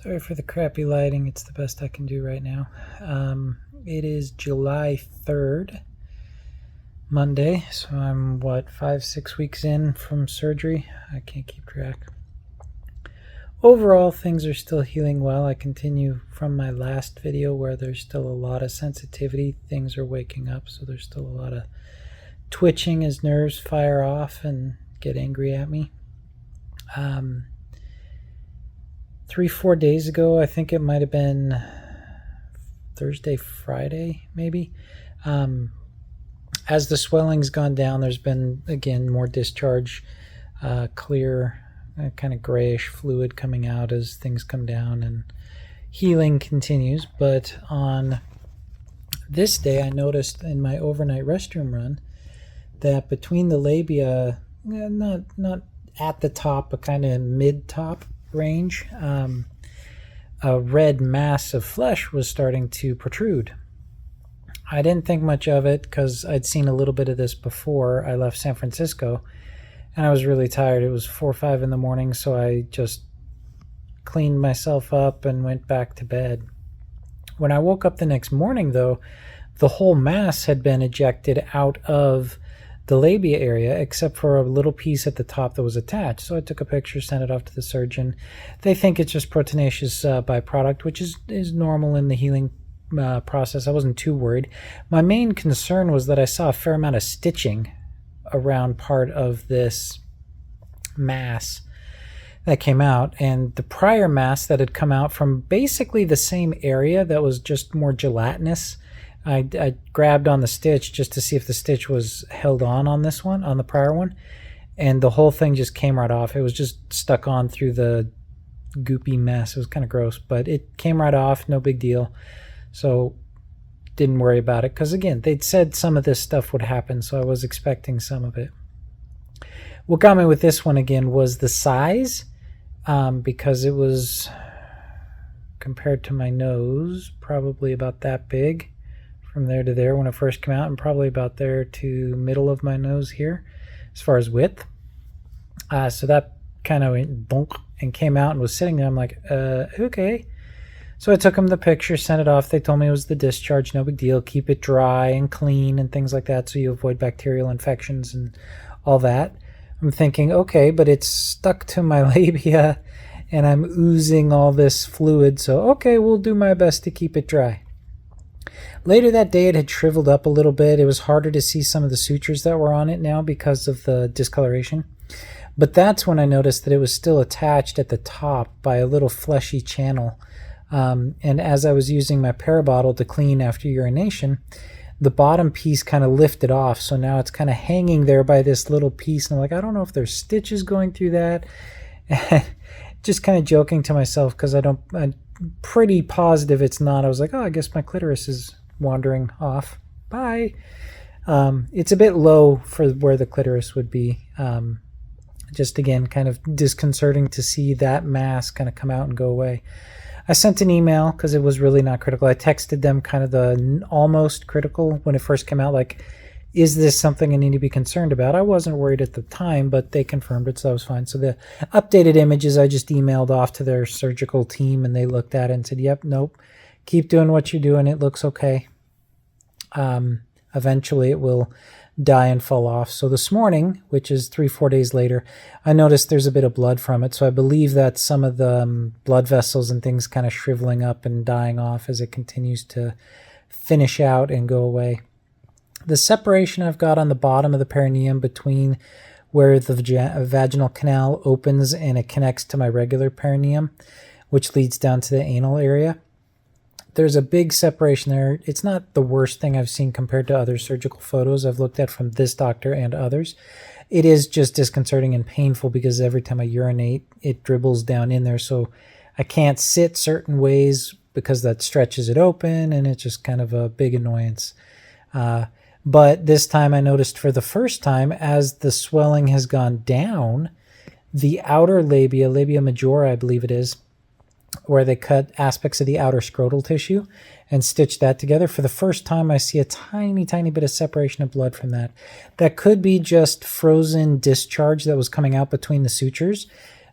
Sorry for the crappy lighting. It's the best I can do right now. It is July 3rd, Monday, so I'm, 5-6 weeks in from surgery? I can't keep track. Overall, things are still healing well. I continue from my last video where there's still a lot of sensitivity. Things are waking up, so there's still a lot of twitching as nerves fire off and get angry at me. 3-4 days ago, I think it might have been Thursday, Friday, maybe. As the swelling's gone down, there's been, again, more discharge, clear, kind of grayish fluid coming out as things come down, and healing continues. But on this day, I noticed in my overnight restroom run that between the labia, not at the top, but kind of mid-top range, a red mass of flesh was starting to protrude. I didn't think much of it because I'd seen a little bit of this before I left San Francisco, and I was really tired. It was 4 or 5 in the morning, so I just cleaned myself up and went back to bed. When I woke up the next morning, though, the whole mass had been ejected out of the labia area, except for a little piece at the top that was attached. So I took a picture, sent it off to the surgeon. They think it's just proteinaceous byproduct, which is normal in the healing process. I wasn't too worried. My main concern was that I saw a fair amount of stitching around part of this mass that came out, and the prior mass that had come out from basically the same area that was just more gelatinous. I grabbed on the stitch just to see if the stitch was held on this one, on the prior one, and the whole thing just came right off. It was just stuck on through the goopy mess. It was kind of gross, but it came right off, no big deal. So didn't worry about it because, again, they'd said some of this stuff would happen, so I was expecting some of it. What got me with this one, again, was the size, because it was, compared to my nose, probably about that big. From there to there when it first came out, and probably about there to middle of my nose here as far as width. So that kind of went bonk and came out and was sitting there. I'm like, okay. So I took them the picture, sent it off. They told me it was the discharge, no big deal. Keep it dry and clean and things like that so you avoid bacterial infections and all that. I'm thinking, okay, but it's stuck to my labia and I'm oozing all this fluid. So, okay, we'll do my best to keep it dry. Later that day, it had shriveled up a little bit. It was harder to see some of the sutures that were on it now because of the discoloration. But that's when I noticed that it was still attached at the top by a little fleshy channel. And as I was using my parabottle to clean after urination, the bottom piece kind of lifted off. So now it's kind of hanging there by this little piece. And I'm like, I don't know if there's stitches going through that. Just kind of joking to myself because I'm pretty positive it's not. I was like, oh, I guess my clitoris is wandering off. Bye. It's a bit low for where the clitoris would be. Just again, kind of disconcerting to see that mass kind of come out and go away. I sent an email because it was really not critical. I texted them kind of the almost critical when it first came out, like, is this something I need to be concerned about? I wasn't worried at the time, but they confirmed it, so that was fine. So the updated images I just emailed off to their surgical team, and they looked at it and said, yep, nope, keep doing what you're doing. It looks okay. Eventually it will die and fall off. So this morning, which is 3-4 days later, I noticed there's a bit of blood from it. So I believe that some of the blood vessels and things kind of shriveling up and dying off as it continues to finish out and go away. The separation I've got on the bottom of the perineum between where the vaginal canal opens and it connects to my regular perineum, which leads down to the anal area, there's a big separation there. It's not the worst thing I've seen compared to other surgical photos I've looked at from this doctor and others. It is just disconcerting and painful because every time I urinate, it dribbles down in there. So I can't sit certain ways because that stretches it open, and it's just kind of a big annoyance. But this time I noticed for the first time, as the swelling has gone down, the outer labia majora, I believe it is, where they cut aspects of the outer scrotal tissue and stitch that together. For the first time, I see a tiny, tiny bit of separation of blood from that. That could be just frozen discharge that was coming out between the sutures.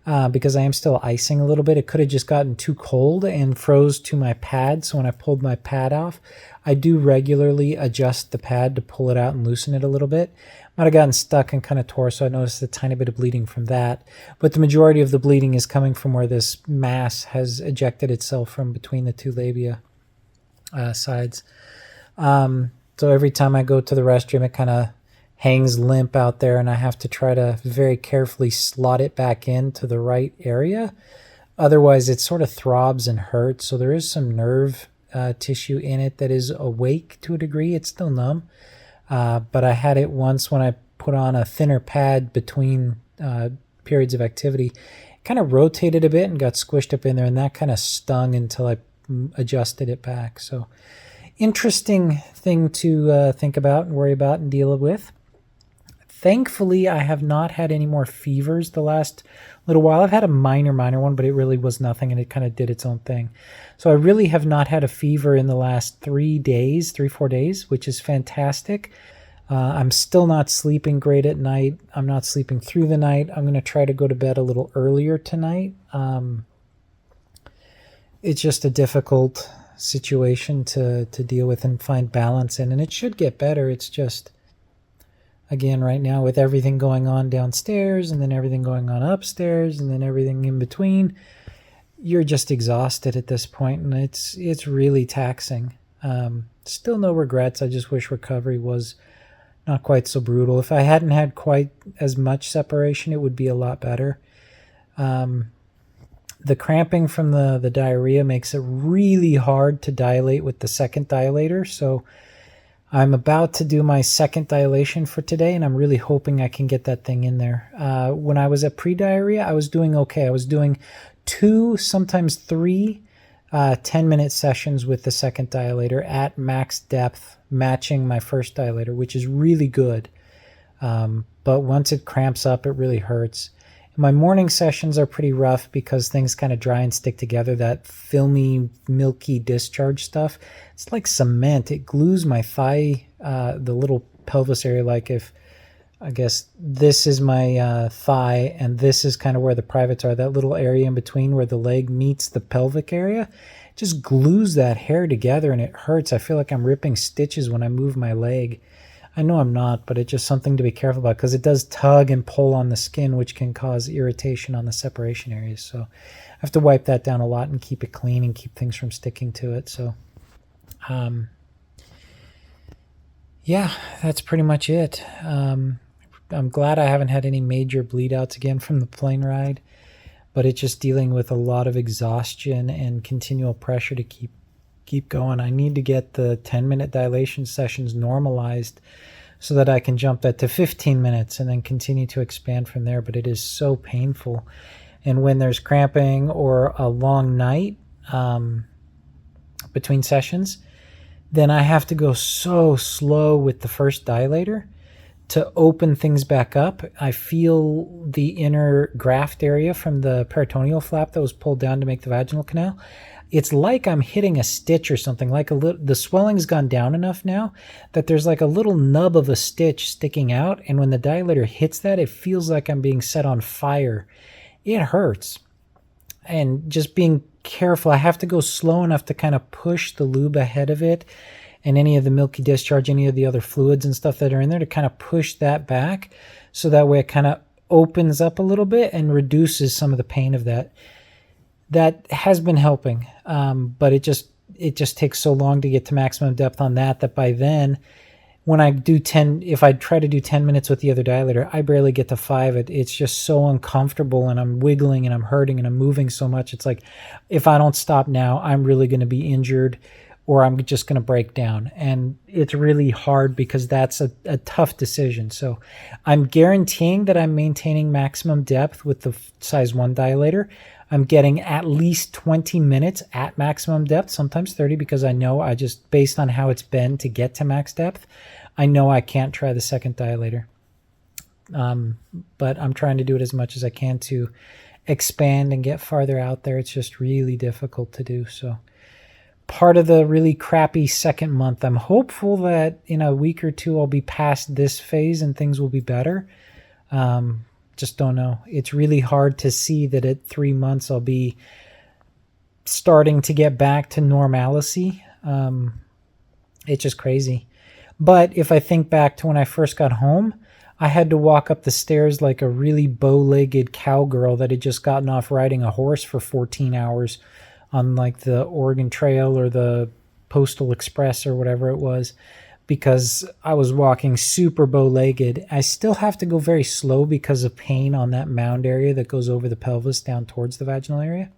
because I am still icing a little bit. It could have just gotten too cold and froze to my pad. So when I pulled my pad off, I do regularly adjust the pad to pull it out and loosen it a little bit. Might have gotten stuck and kind of tore, so I noticed a tiny bit of bleeding from that. But the majority of the bleeding is coming from where this mass has ejected itself from between the two labia sides. So every time I go to the restroom, it kind of hangs limp out there, and I have to try to very carefully slot it back into the right area. Otherwise, it sort of throbs and hurts. So there is some nerve tissue in it that is awake to a degree. It's still numb. But I had it once when I put on a thinner pad between periods of activity. It kind of rotated a bit and got squished up in there, and that kind of stung until I adjusted it back. So interesting thing to think about and worry about and deal with. Thankfully, I have not had any more fevers the last little while. I've had a minor one, but it really was nothing, and it kind of did its own thing. So I really have not had a fever in the last 4 days, which is fantastic. I'm still not sleeping great at night. I'm not sleeping through the night. I'm going to try to go to bed a little earlier tonight. It's just a difficult situation to deal with and find balance in, and it should get better. It's just, again, right now with everything going on downstairs and then everything going on upstairs and then everything in between, you're just exhausted at this point, and it's really taxing. Still no regrets. I just wish recovery was not quite so brutal. If I hadn't had quite as much separation, it would be a lot better. The cramping from the diarrhea makes it really hard to dilate with the second dilator. So I'm about to do my second dilation for today, and I'm really hoping I can get that thing in there. When I was at pre-diarrhea, I was doing okay. I was doing 2, sometimes 3 10-minute sessions with the second dilator at max depth, matching my first dilator, which is really good. But once it cramps up, it really hurts. My morning sessions are pretty rough because things kind of dry and stick together. That filmy, milky discharge stuff, it's like cement. It glues my thigh, the little pelvis area. Like if, I guess this is my thigh and this is kind of where the privates are, that little area in between where the leg meets the pelvic area, it just glues that hair together and it hurts. I feel like I'm ripping stitches when I move my leg. I know I'm not, but it's just something to be careful about because it does tug and pull on the skin, which can cause irritation on the separation areas. So I have to wipe that down a lot and keep it clean and keep things from sticking to it. So, yeah, that's pretty much it. I'm glad I haven't had any major bleed outs again from the plane ride, but it's just dealing with a lot of exhaustion and continual pressure to keep going. I need to get the 10-minute dilation sessions normalized so that I can jump that to 15 minutes and then continue to expand from there. But it is so painful. And when there's cramping or a long night between sessions, then I have to go so slow with the first dilator to open things back up. I feel the inner graft area from the peritoneal flap that was pulled down to make the vaginal canal. It's like I'm hitting a stitch or something. Like the swelling's gone down enough now that there's like a little nub of a stitch sticking out. And when the dilator hits that, it feels like I'm being set on fire. It hurts. And just being careful, I have to go slow enough to kind of push the lube ahead of it and any of the milky discharge, any of the other fluids and stuff that are in there, to kind of push that back. So that way it kind of opens up a little bit and reduces some of the pain of that. That has been helping, but it just takes so long to get to maximum depth on that by then, when I do 10, if I try to do 10 minutes with the other dilator, I barely get to 5. It's just so uncomfortable, and I'm wiggling and I'm hurting and I'm moving so much. It's like, if I don't stop now, I'm really going to be injured or I'm just going to break down. And it's really hard because that's a tough decision. So I'm guaranteeing that I'm maintaining maximum depth with the size 1 dilator. I'm getting at least 20 minutes at maximum depth, sometimes 30, because I know based on how it's been to get to max depth, I know I can't try the second dilator. But I'm trying to do it as much as I can to expand and get farther out there. It's just really difficult to do. So part of the really crappy second month, I'm hopeful that in a week or two I'll be past this phase and things will be better. just don't know. It's really hard to see that at 3 months I'll be starting to get back to normalcy. It's just crazy. But if I think back to when I first got home, I had to walk up the stairs like a really bow-legged cowgirl that had just gotten off riding a horse for 14 hours on like the Oregon Trail or the Postal Express or whatever it was, because I was walking super bow-legged. I still have to go very slow because of pain on that mound area that goes over the pelvis down towards the vaginal area.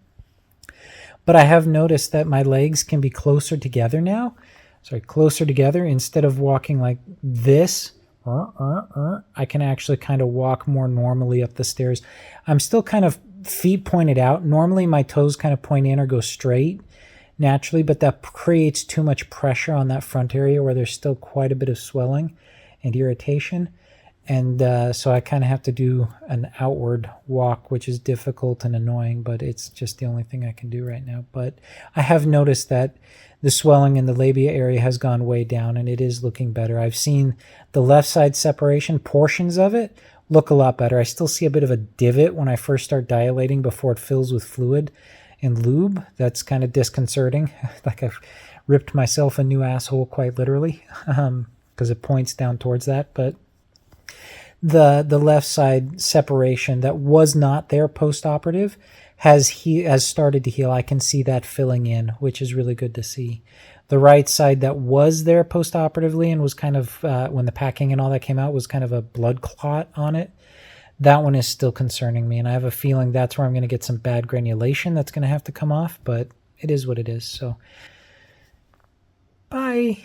But I have noticed that my legs can be closer together now. Sorry, closer together. Instead of walking like this, I can actually kind of walk more normally up the stairs. I'm still kind of feet pointed out. Normally my toes kind of point in or go straight naturally, but that creates too much pressure on that front area where there's still quite a bit of swelling and irritation. And so I kind of have to do an outward walk, which is difficult and annoying, but it's just the only thing I can do right now. But I have noticed that the swelling in the labia area has gone way down, and it is looking better. I've seen the left side separation, portions of it, look a lot better. I still see a bit of a divot when I first start dilating before it fills with fluid and lube. That's kind of disconcerting. Like I've ripped myself a new asshole quite literally, because it points down towards that. But the left side separation that was not there post-operative has started to heal. I can see that filling in, which is really good to see. The right side that was there post-operatively and was kind of, when the packing and all that came out, was kind of a blood clot on it. That one is still concerning me, and I have a feeling that's where I'm going to get some bad granulation that's going to have to come off, but it is what it is. So, bye.